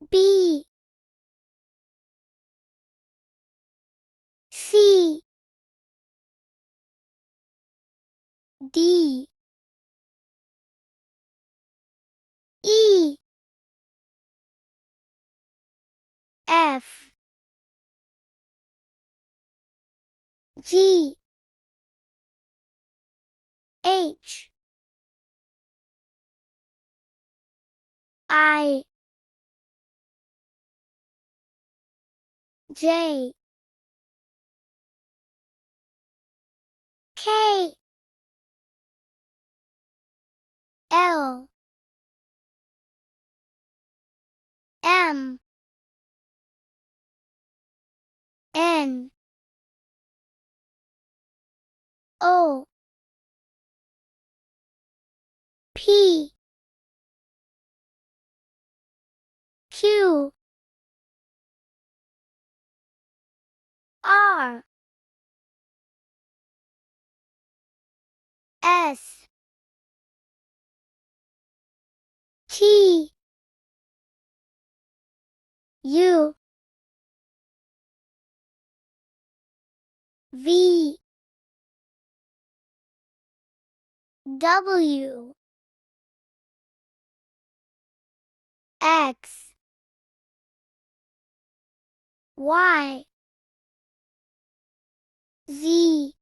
B, C, D, E, F, G, H, I, J, K, L, M, N, O, P, Q, R, S, T, U, V, W, X, Y, Z,